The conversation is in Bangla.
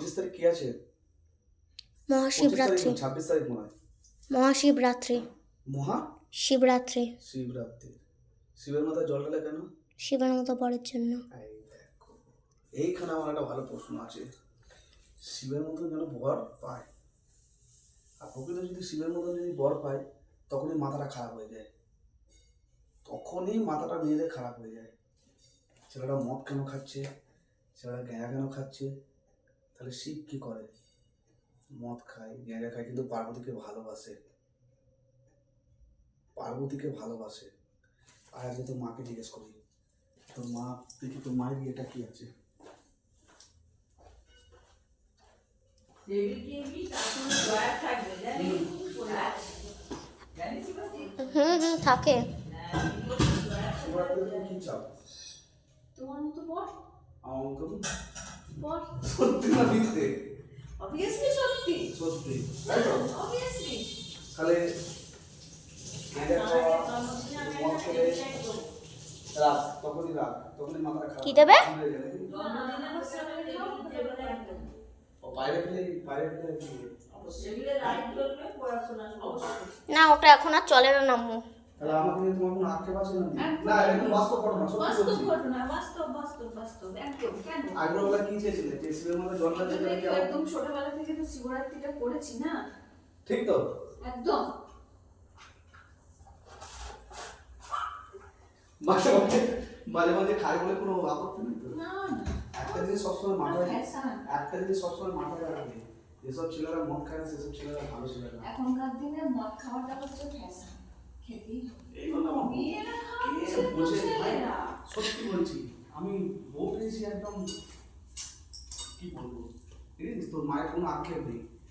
25 তারিখ কি আছে? মহাশিবরাত্রি। 26 তারিখ মনে হয়। মহাশিবরাত্রি। শিবরাত্রি। শিবরাত্রি। শিবের মাথায় জল ঢালে কেন? শিবের মতো বরের জন্য। এই দেখো, এইখানে আমার একটা ভালো প্রশ্ন আছে। শিবের মতন যেন বর পায়, আর প্রকৃত যদি শিবের মতন যদি বর পায়, তখনই মাথাটা খারাপ হয়ে যায়। তখনই মাথাটা মেয়েদের খারাপ হয়ে যায়। ছেলেটা মদ কেন খাচ্ছে, ছেলেটা গ্যাঁজা কেন খাচ্ছে? তাহলে শিব কি করে? মদ খায়, গ্যাঁজা খায়, কিন্তু পার্বতীকে ভালোবাসে। পার্বতীকে ভালোবাসে। আর আজকে তোর মাকে জিজ্ঞেস করি, তোর মা, দেখি তোর মায়ের বিয়েটা কি আছে? থাকে। কি চাও? তোমার মতো বর। আমার মতন বর। সত্যি না মিথ্যে? অবভিয়াসলি সত্যি। সত্যি, তাই তো? অবভিয়াসলি। তাহলে গ্যাঁজা খাওয়া, মদ খেলে রাগ, তখনই রাগ, তখনই মাথা খারাপ। কি দেবে? ও বাইরে ফেলে কি? না, ওটা এখন আর চলে না আম্মু। তাহলে আমাকে নিয়ে তোমার কোনো আক্ষেপ আছে না? না, এটা বাস্তব ঘটনা, সত্যি বাস্তব বলছি। ঘটনা, বাস্তব একদম। কেন আগেরবেলা কি চেয়েছিলে? যে শিবের মধ্যে জল ঢালতে আমরা গেলে তো একদম ছোটবেলা থেকে তো শিবরাত্রিটা করেছি না। ঠিক তো? একদম। মাঝে মাঝে খাই বলে কোনো আপত্তি নেই তো? না একটা জিনিস সবসময় মাথায়, ফ্যাশন। একটা জিনিস সবসময় মাথায় রাখবে, যেসব ছেলেরা মদ খায় না সেসব ছেলেরা ভালো ছেলে না। এখনকার দিনে মদ খাওয়াটা হচ্ছে ফ্যাশন। খেতেই হবে। এই কথা আমার মেয়েরা খাচ্ছে, কে বোঝে ভাই? ছেলেরা। সত্যি বলছি, আমি বউ পেয়েছি একদম, কি বলবো, ঠিক আছে? তোর মায়ের কোনো আক্ষেপ নেই,